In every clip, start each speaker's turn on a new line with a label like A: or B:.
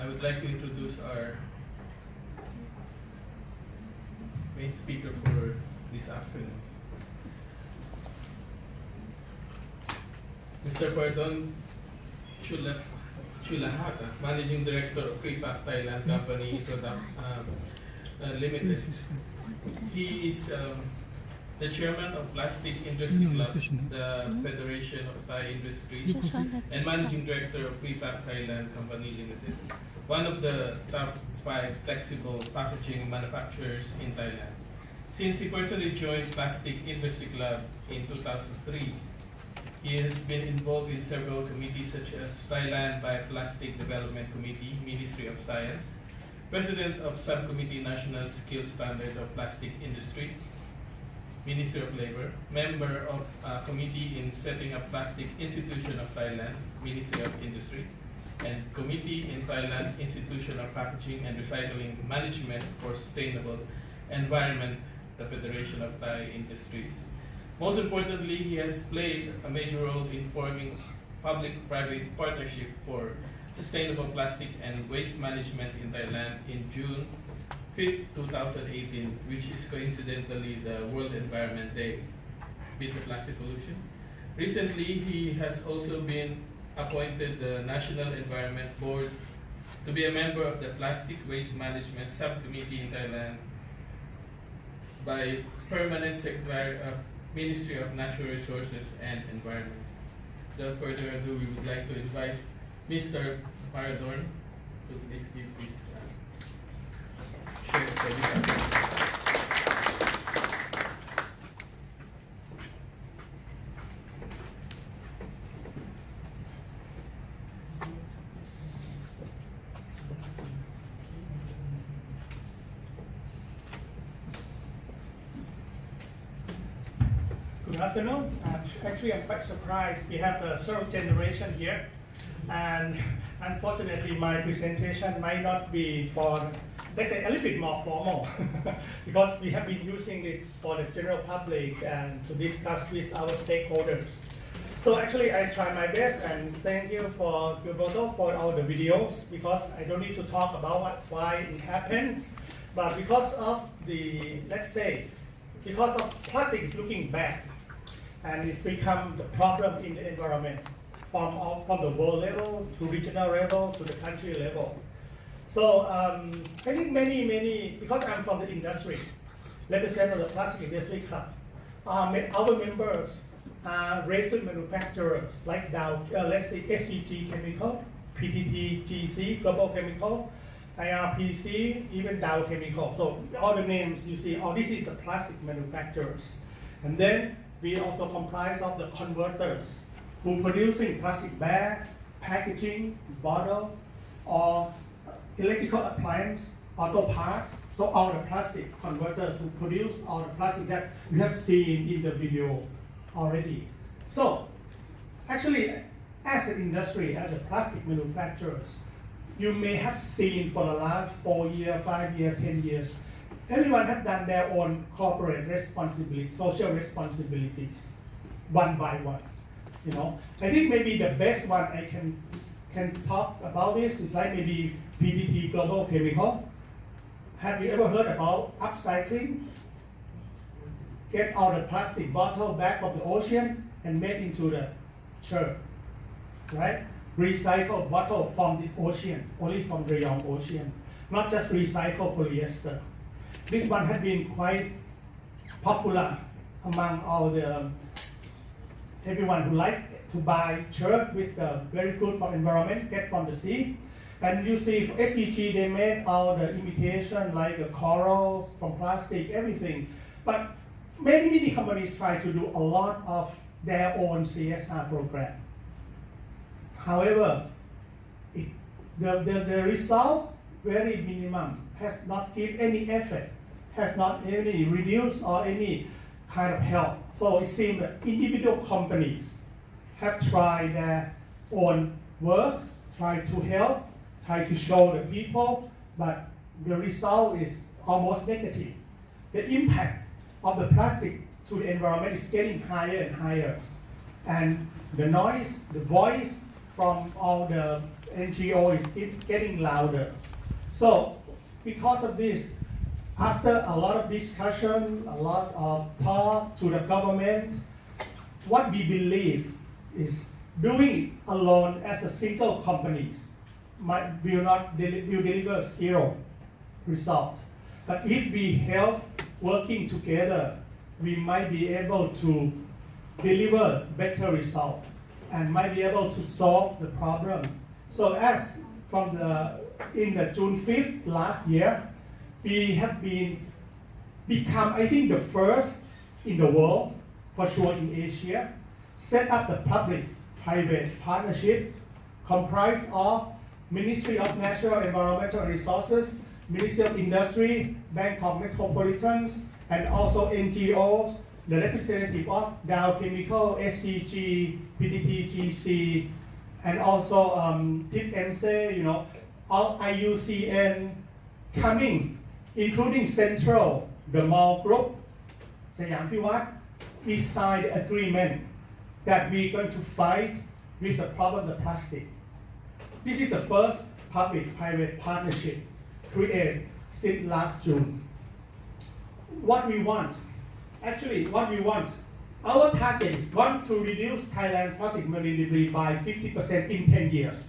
A: I would like to introduce our main speaker for this afternoon. Mr. Pardon Chulahata, Managing Director of Freepap Thailand Company Limited. He is the Chairman of Plastic Industry Club, the Federation of Thai Industries, and Managing Director of Freepap Thailand Company Limited, one of the top 5 flexible packaging manufacturers in Thailand. Since he personally joined Plastic Industry Club in 2003, he has been involved in several committees such as Thailand Bioplastic Development Committee, Ministry of Science, President of Subcommittee National Skills Standard of Plastic Industry, Ministry of Labor, member of Committee in Setting Up Plastic Institution of Thailand, Ministry of Industry, and Committee in Thailand Institution of Packaging and Recycling Management for Sustainable Environment, the Federation of Thai Industries. Most importantly, he has played a major role in forming public-private partnership for sustainable plastic and waste management in Thailand in June 5th, 2018, which is coincidentally the World Environment Day, Beat the Plastic Pollution. Recently, he has also been appointed the National Environment Board to be a member of the Plastic Waste Management Subcommittee in Thailand by Permanent Secretary of Ministry of Natural Resources and Environment. Without further ado, we would like to invite Mr. Paradorn to please give his share for this afternoon.
B: Good afternoon. Actually, I'm quite surprised. We have the third generation here, and unfortunately, my presentation might not be for, let's say, a little bit more formal, because we have been using this for the general public and to discuss with our stakeholders. So actually, I try my best, and thank you for Gilberto for all the videos, because I don't need to talk about why it happened, but because of the, let's say, because of plastic is looking back, and it's become the problem in the environment from the world level to regional level to the country level. So I think many, because I'm from the industry, represent the Plastic Industry Club. Our members are resin manufacturers like Dow, let's say SCG Chemical, PTT GC, Global Chemical, IRPC, even Dow Chemical. So all the names you see, this is the plastic manufacturers. And then we also comprise of the converters who producing plastic bag, packaging, bottle, or electrical appliance, auto parts. So all the plastic converters who produce all the plastic that you have seen in the video already. So actually, as an industry, as a plastic manufacturers, you may have seen for the last 4 years, 5 years, 10 years, everyone has done their own corporate responsibility, social responsibilities, one by one. You know, I think maybe the best one I can talk about this is like maybe PTT Global Chemical. Have you ever heard about upcycling? Get all the plastic bottle back from the ocean and made into the shirt, right? Recycle bottle from the ocean, only from the Rayong Ocean, not just recycle polyester. This one has been quite popular among all the everyone who like to buy shirt with the very good for environment, get from the sea. And you see for SCG, they made all the imitation like the corals from plastic, everything. But many companies try to do a lot of their own CSR program. However, the result very minimum, has not give any effect, has not any reduce or any kind of help. So it seems that individual companies have tried their own work, try to help, try to show the people, but the result is almost negative. The impact of the plastic to the environment is getting higher and higher. And the noise, the voice from all the NGO is getting louder. So because of this, after a lot of discussion, a lot of talk to the government, what we believe is doing it alone as a single company will deliver zero result. But if we help working together, we might be able to deliver better result and might be able to solve the problem. So as from in the June 5th last year, we have become, I think, the first in the world, for sure in Asia, set up the public-private partnership comprised of Ministry of Natural Environmental Resources, Ministry of Industry, Bangkok Metropolitans, and also NGOs, the representative of Dow Chemical, SCG, PTTGC, and also TIPMC, all IUCN coming, including Central, the Mall Group, Siam Piwat. We signed an agreement that we're going to fight with the problem of plastic. This is the first public-private partnership created since last June. What we want, our target is to reduce Thailand's plastic marine debris by 50% in 10 years.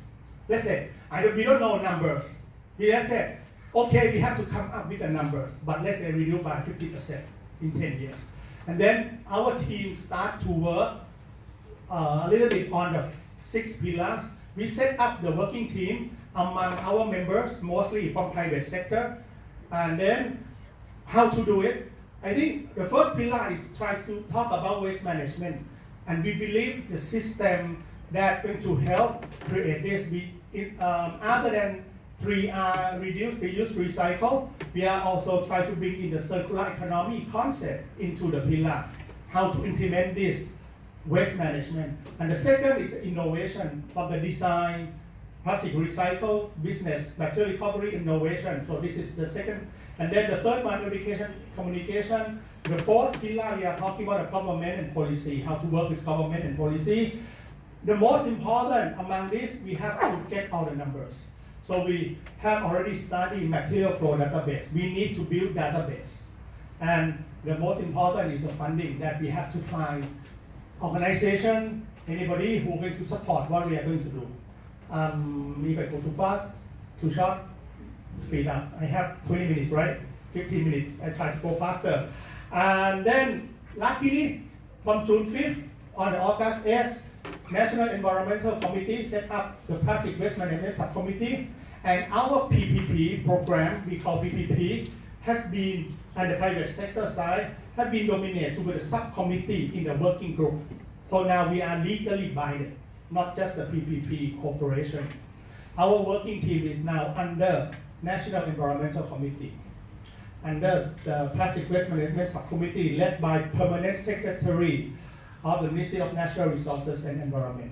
B: Let's say, we don't know numbers. We just said, okay, we have to come up with the numbers, but let's say reduce by 50% in 10 years. And then our team start to work a little bit on the 6 pillars. We set up the working team among our members, mostly from private sector. And then how to do it? I think the first pillar is try to talk about waste management. And we believe the system that's going to help create this, other than 3R, reduce, reuse, recycle, we are also trying to bring in the circular economy concept into the pillar, how to implement this waste management. And the second is innovation from the design, plastic recycle, business, material recovery, innovation. So this is the second. And then the third one, education, communication. The fourth pillar, we are talking about the government and policy, how to work with government and policy. The most important among this, we have to get all the numbers. So we have already studied material flow database. We need to build database. And the most important is the funding, that we have to find organization, anybody who is going to support what we are going to do. If I go too fast, too short, speed up. I have 20 minutes, right? 15 minutes. I try to go faster. And then, luckily, from June 5th on August 8th, National Environmental Committee set up the Plastic Waste Management Subcommittee, and our PPP program, we call PPP, has been, on the private sector side, has been dominated to be the subcommittee in the working group. So now we are legally binded, not just the PPP corporation. Our working team is now under National Environmental Committee, under the Plastic Waste Management Subcommittee led by Permanent Secretary of the Ministry of Natural Resources and Environment.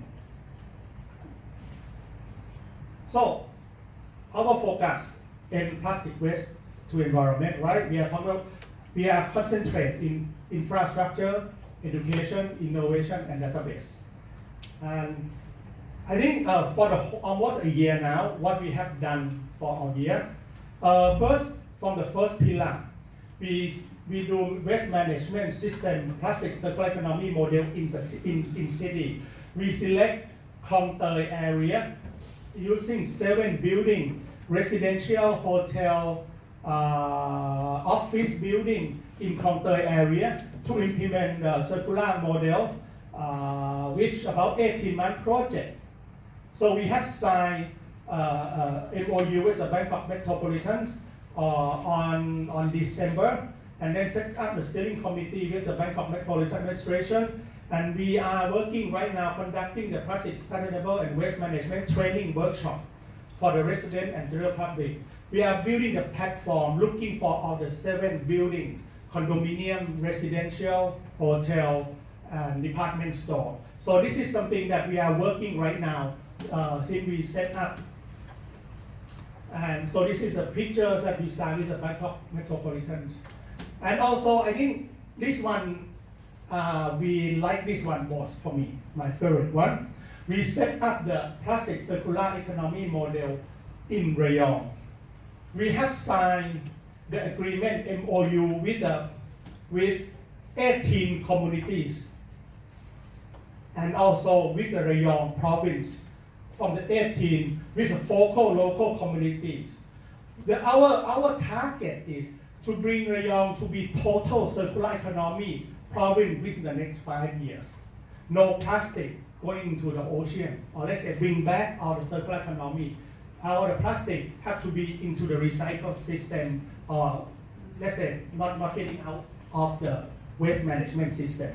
B: So, our focus in plastic waste to environment, right? We are concentrated in infrastructure, education, innovation, and database. And I think for almost a year now, what we have done for a year, first, from the first pillar, we do waste management system, plastic circular economy model in city. We select Klong Toei area using 7 buildings, residential, hotel, office building in Klong Toei area to implement the circular model, which about 18-month project. So we have signed MOU with the Bangkok Metropolitan on December, and then set up the steering committee with the Bangkok Metropolitan Administration. And we are working right now conducting the plastic sustainable and waste management training workshop for the resident and general public. We are building the platform, looking for all the 7 buildings, condominium, residential, hotel, and department store. So this is something that we are working right now since we set up. And so this is the pictures that we signed with the Bangkok Metropolitan. And also, I think this one, we like this one most for me, my favorite one. we set up the plastic circular economy model in Rayong. We have signed the agreement MOU with 18 communities and also with the Rayong province from the 18 with the focal local communities. Our target is to bring Rayong to be total circular economy province within the next 5 years. No plastic going into the ocean, or let's say bring back all the circular economy. All the plastic have to be into the recycle system, or let's say not getting out of the waste management system.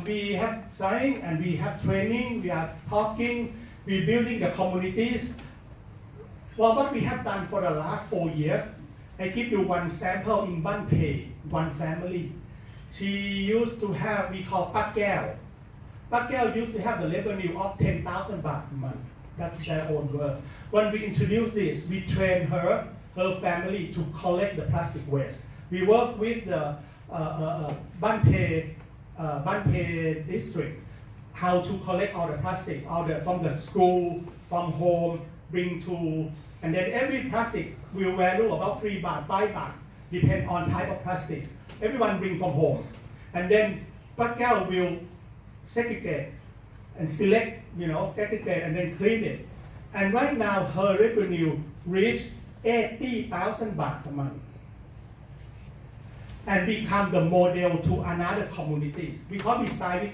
B: We have signed and we have training, we are talking, we're building the communities. Well, what we have done for the last 4 years, I give you one sample in Ban Pei, one family. She used to have, we call Pak Keo. Pak Keo used to have the revenue of 10,000 baht a month. That's their own word. When we introduced this, we trained her family to collect the plastic waste. We work with the Ban Pei district, how to collect all the plastic, from the school, from home, bring to, and then every plastic will value about 3 baht, 5 baht, depend on type of plastic. Everyone bring from home. And then Pak Keo will segregate and select, segregate and then clean it. And right now her revenue reached 80,000 baht a month and become the model to another communities. Because we signed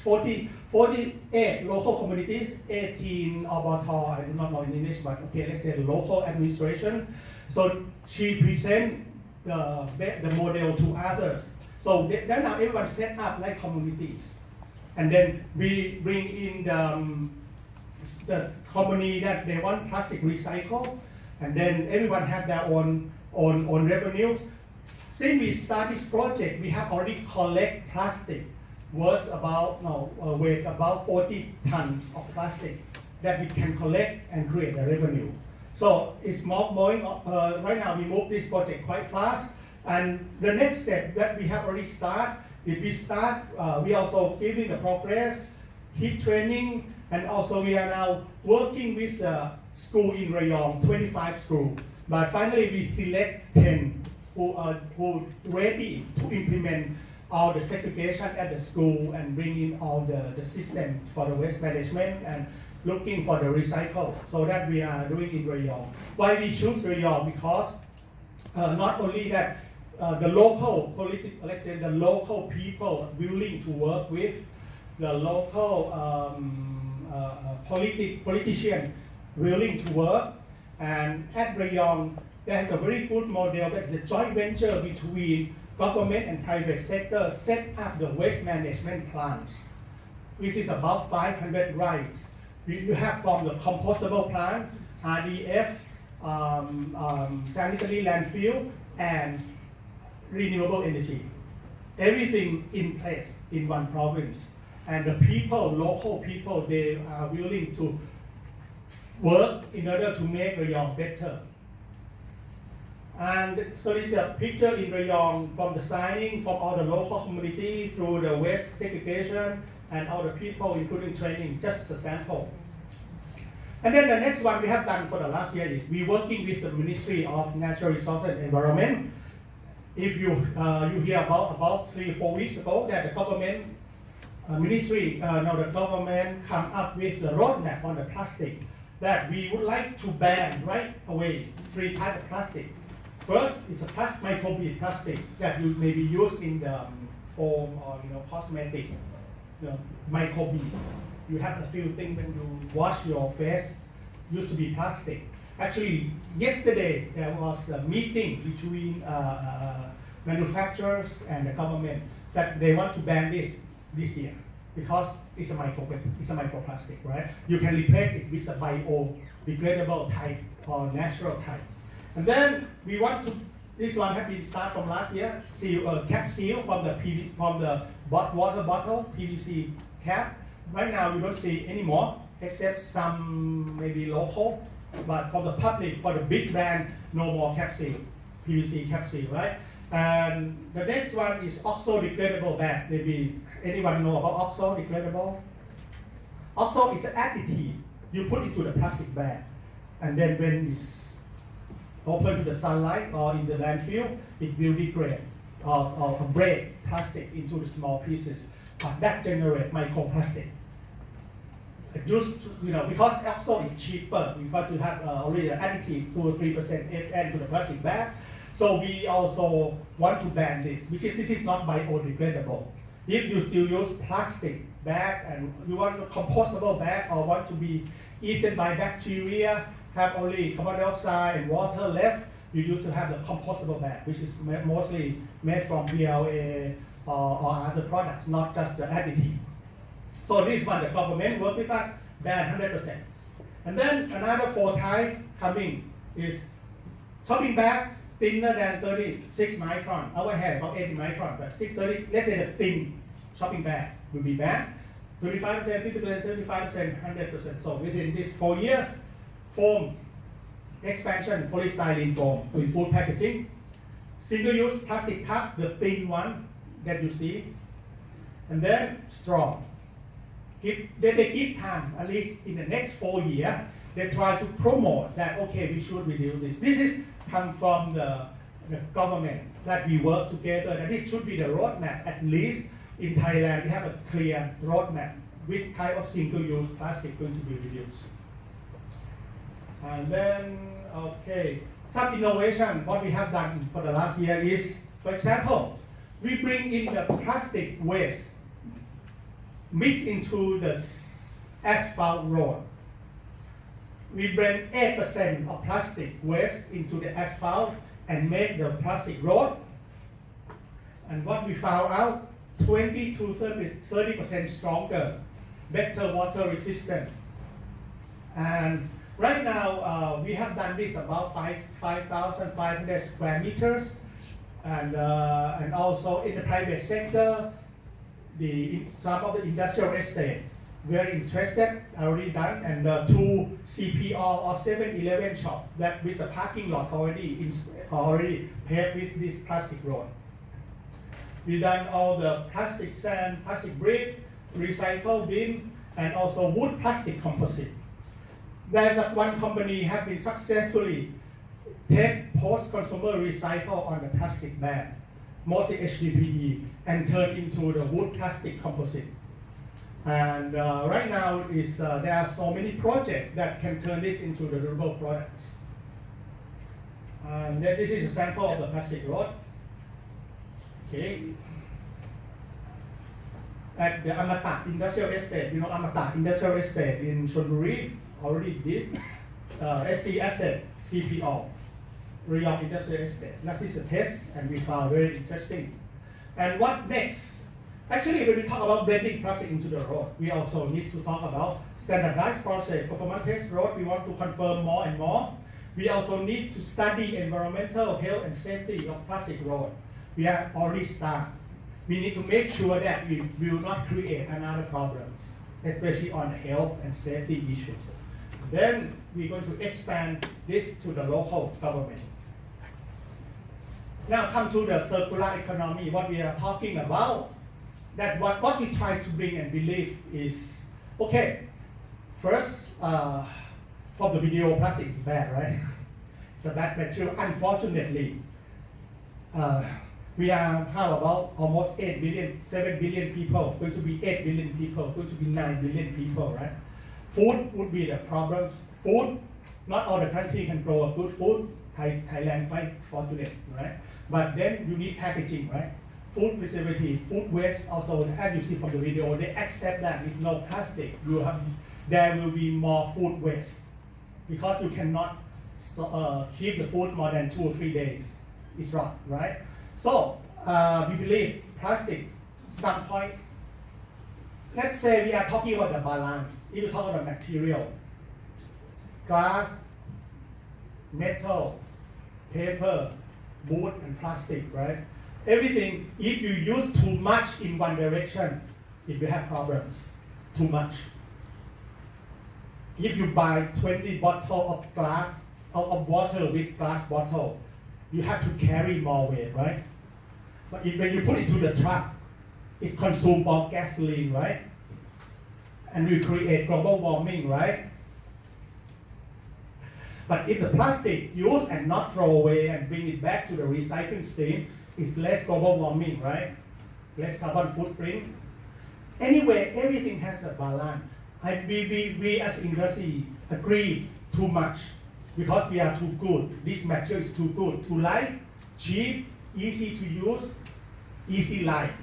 B: with 48 local communities, 18 Obato, I do not know in English, but okay, let's say the local administration. So she present the model to others. So then now everyone set up like communities. And then we bring in the company that they want plastic recycle, and then everyone have their own revenues. Since we start this project, we have already collect plastic worth weight about 40 tons of plastic that we can collect and create a revenue. So it's moving right now. We move this project quite fast, and the next step that we have already started. If we start, we also giving the progress, keep training, and also we are now working with the school in Rayong, 25 schools. But finally, we select 10 who are ready to implement all the segregation at the school and bring in all the system for the waste management and looking for the recycle. So that we are doing in Rayong. Why we choose Rayong? Because not only that, the local let's say the local people willing to work with the local politician willing to work, and at Rayong there's a very good model that's a joint venture between government and private sector set up the waste management plants, which is about 500 rights. You have from the compostable plant, RDF, sanitary landfill, and renewable energy. Everything in place in one province. And the people, local people, they are willing to work in order to make Rayong better. And so this is a picture in Rayong from the signing, from all the local community through the waste segregation and all the people including training, just a sample. And then the next one we have done for the last year is we working with the Ministry of Natural Resources and Environment. If you hear about 3 or 4 weeks ago that the government the government come up with the roadmap on the plastic that we would like to ban right away 3 types of plastic. First is a microbead plastic that you may be used in the foam or cosmetic. Microbead. You have a few things when you wash your face used to be plastic. Actually, yesterday there was a meeting between manufacturers and the government that they want to ban this year because it's a microplastic, right? You can replace it with a biodegradable type or natural type. And then we want to. This one has been started from last year. Cap seal from the water bottle PVC cap. Right now we don't see anymore except some maybe local. But for the public, for the big brand, no more capsule, PVC capsule, right? And the next one is oxo-degradable bag. Maybe anyone know about oxo-degradable? Also, it's an additive. You put into the plastic bag, and then when it's open to the sunlight or in the landfill, it will degrade or break plastic into the small pieces. But that generates microplastic. Used to, because oxo is cheaper, we got to have already an additive 2 or 3% add to the plastic bag. So we also want to ban this because this is not biodegradable. If you still use plastic bag and you want a compostable bag or want to be eaten by bacteria, have only carbon dioxide and water left, you used to have the compostable bag, which is mostly made from PLA or other products, not just the additive. So this one, the government work with that, ban 100%. And then another 4 types coming is shopping bags thinner than 36 micron. Our hair about 80 micron, but 630, let's say the thin shopping bag will be banned. 25%, 50%, 75%, 100%. So within these 4 years, foam expansion, polystyrene foam with food packaging, single-use plastic cup, the thin one that you see, and then straw. They give time, at least in the next 4 years, they try to promote that, okay, we should reduce this. This is come from the government that we work together, and this should be the roadmap. At least in Thailand, we have a clear roadmap which type of single-use plastic going to be reduced. And then, okay, some innovation, what we have done for the last year is, for example, we bring in the plastic waste mixed into the asphalt road. We bring 8% of plastic waste into the asphalt and make the plastic road. And what we found out, 20 to 30% stronger, better water resistant. And right now, we have done this about 5,500 square meters. And also in the private sector, some of the industrial estate very interested, already done, and the 2 CPO or 7-Eleven shop that with the parking lot already paved with this plastic road. We done all the plastic sand, plastic brick, recycle bin, and also wood plastic composite. There's one company have been successfully take post-consumer recycle on the plastic bag, mostly HDPE, and turn into the wood plastic composite. And right now there are so many projects that can turn this into the durable products. And then this is a sample of the plastic road. Okay. At the Amata Industrial Estate, Amata Industrial Estate in Chonburi already did SC Asset CPO, Riyadh Industrial Estate. That is a test, and we found very interesting. And what next? Actually, when we talk about blending plastic into the road, we also need to talk about standardized process. Performance test road, we want to confirm more and more. We also need to study environmental health and safety of plastic road. We have already started. We need to make sure that we will not create another problems, especially on health and safety issues. Then we're going to expand this to the local government. Now come to the circular economy, what we are talking about. That what we try to bring and believe is, okay, first, from the video, plastic is bad, right? It's a bad material. Unfortunately, we are how about almost 8 billion, 7 billion people, going to be 8 billion people, going to be 9 billion people, right? Food would be the problems. Food, not all the country can grow a good food. Thailand quite fortunate, right? But then you need packaging, right? Food preservative, food waste, also as you see from the video, they accept that with no plastic, there will be more food waste because you cannot keep the food more than 2 or 3 days. It's rot, right? So we believe plastic, some point, let's say we are talking about the balance. If you talk about the material, glass, metal, paper, wood, and plastic, right? Everything, if you use too much in one direction, it will have problems. Too much. If you buy 20 bottles of glass, of water with glass bottle, you have to carry more weight, right? But when you put it to the truck, it consumes more gasoline, right? and we create global warming, right? But if the plastic used and not throw away and bring it back to the recycling stream, it's less global warming, right? Less carbon footprint. Anyway, everything has a balance. We as industry agree too much because we are too good. This material is too good, too light, cheap, easy to use, easy life.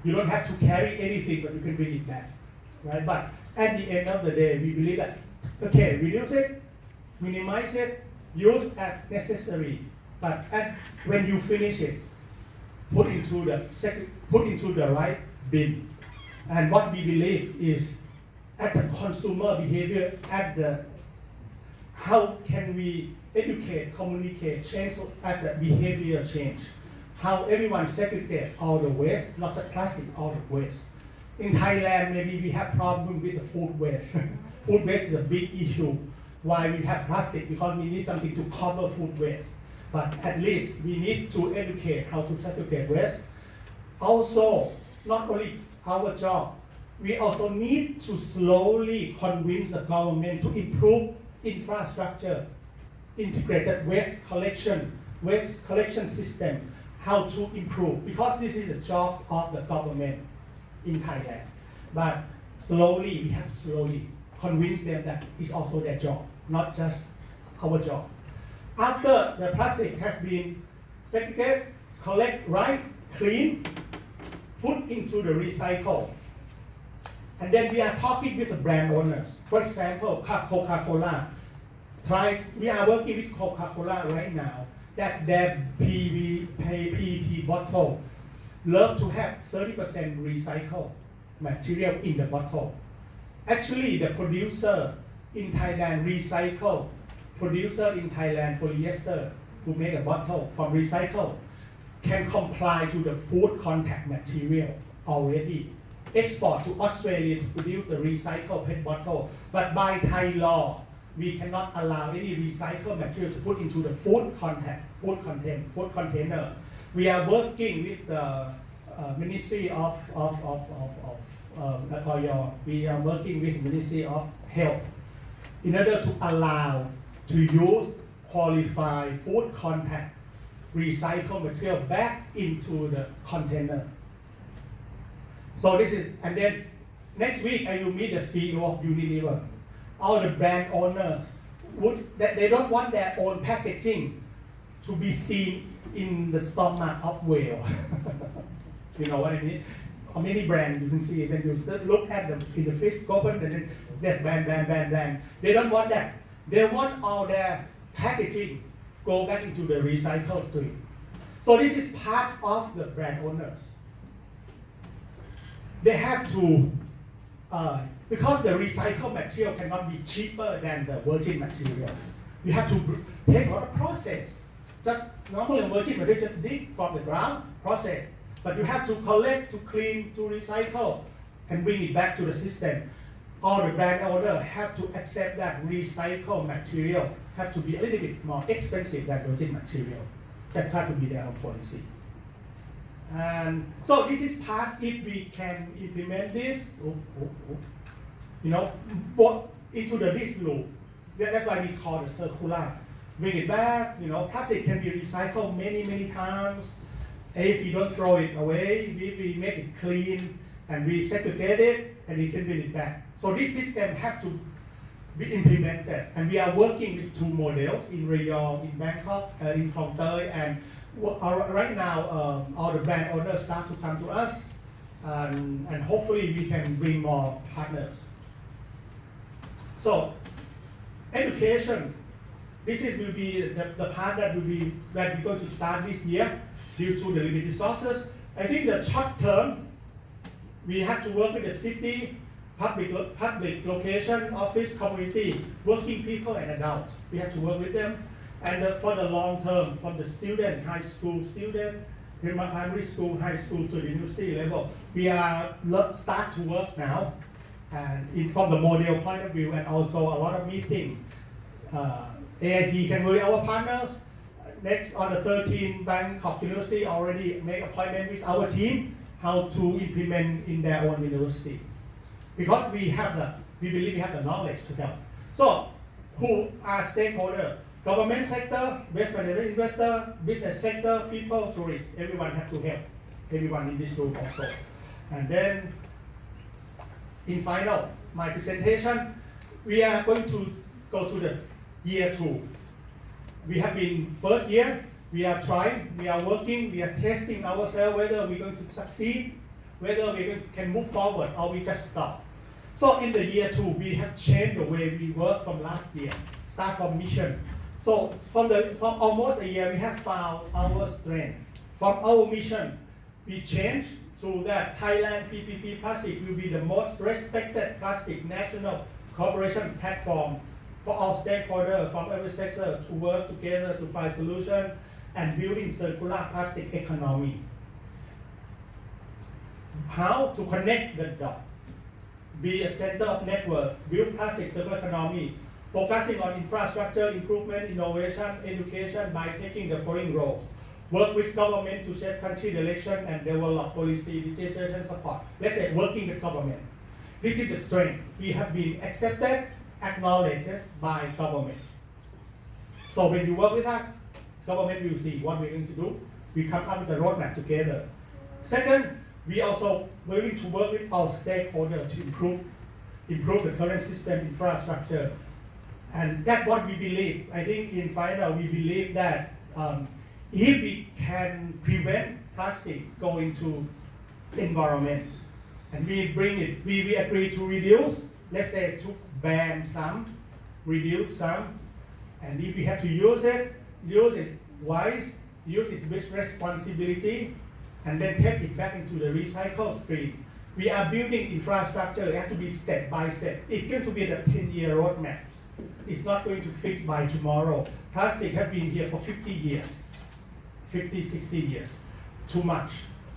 B: You don't have to carry anything, but you can bring it back, right? But at the end of the day, we believe that, okay, reduce it, minimize it, use as necessary. But when you finish it, put into the right bin. And what we believe is at the consumer behavior, how can we educate, communicate, change at the behavior change? How everyone segregate all the waste, not just plastic, all the waste. In Thailand, maybe we have problem with the food waste. Food waste is a big issue. Why we have plastic? Because we need something to cover food waste. But at least we need to educate how to segregate waste. Also, not only our job, we also need to slowly convince the government to improve infrastructure, integrated waste collection system, how to improve, because this is a job of the government in Thailand. But slowly, we have to slowly convince them that it's also their job, not just our job. After the plastic has been segregated, collect right, clean, put into the recycle. And then we are talking with the brand owners. For example, Coca-Cola. We are working with Coca-Cola right now that their PET bottle love to have 30% recycled material in the bottle. Actually, the producer in Thailand polyester who make a bottle from recycle can comply to the food contact material already. Export to Australia to produce the recycled PET bottle. But by Thai law, we cannot allow any recycled material to put into the food container. We are working with the Ministry of we are working with the Ministry of Health in order to allow to use qualified food contact recycled material back into the container. So this is, and then next week I will meet the CEO of Unilever. All the brand owners they don't want their own packaging to be seen in the stomach of whale. You know what I mean? Or many brands you can see when you look at them in the fish open and then that brand. They don't want that. They want all their packaging go back into the recycle stream. So this is part of the brand owners. They have to, because the recycled material cannot be cheaper than the virgin material. You have to take a lot of process. Just normally virgin material just dig from the ground, process. But you have to collect, to clean, to recycle, and bring it back to the system. All the brand owners have to accept that recycled material have to be a little bit more expensive than virgin material. That's how to be their own policy. And so this is part, if we can implement this, into this loop. That's why we call it circular. Bring it back, plastic can be recycled many times. If we don't throw it away, we make it clean and we segregate it and we can bring it back. So this system has to be implemented. And we are working with two models in Rayong, in Bangkok, in Klong Toei, and right now, all the brand owners start to come to us, and hopefully we can bring more partners. So, education. This will be the part that we're going to start this year due to the limited resources. I think the short term, we have to work with the city, public location, office, community, working people and adults. We have to work with them. And for the long term, from the student, high school student, primary school, high school to the university level, we are start to work now, and from the model point of view, and also a lot of meeting. AIT can be our partners. Next on the 13th, Bangkok University already make appointment with our team how to implement in their own university. because we believe we have the knowledge to help. So, who are stakeholders? Government sector, waste management investor, business sector, people, tourists. Everyone have to help. Everyone in this room also. And then, in final, my presentation, we are going to go to the year 2. We have been first year, we are trying, we are working, we are testing ourselves whether we're going to succeed, whether we can move forward or we just stop. So in the year 2, we have changed the way we work from last year, start from mission. So from almost a year, we have found our strength. From our mission, we changed to that Thailand PPP Plastic will be the most respected plastic national cooperation platform for all stakeholders from every sector to work together to find solutions and building circular plastic economy. How to connect the dots? Be a center of network, build plastic circular economy, focusing on infrastructure improvement, innovation, education by taking the following roles. Work with government to shape country direction and develop policy, legislation support. Let's say working with government. This is the strength. We have been accepted, acknowledged by government. So when you work with us, government will see what we're going to do. We come up with a roadmap together. Second, we also willing to work with our stakeholders to improve the current system infrastructure. And that's what we believe. I think in final, we believe that if we can prevent plastic going to environment, and we bring it, we agree to reduce, let's say to ban some, reduce some, and if we have to use it wise, use it with responsibility, and then take it back into the recycle stream. We are building infrastructure, it has to be step by step. It's going to be the 10-year roadmap. It's not going to fix by tomorrow. Plastic has been here for 50 years, 50, 60 years, too much.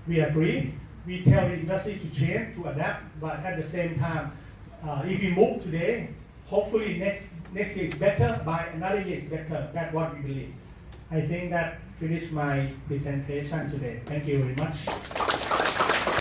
B: We agree, we tell the industry to change, to adapt, but at the same time, if we move today, hopefully next year is better, by another year is better. That's what we believe. I think that finished my presentation today. Thank you very much.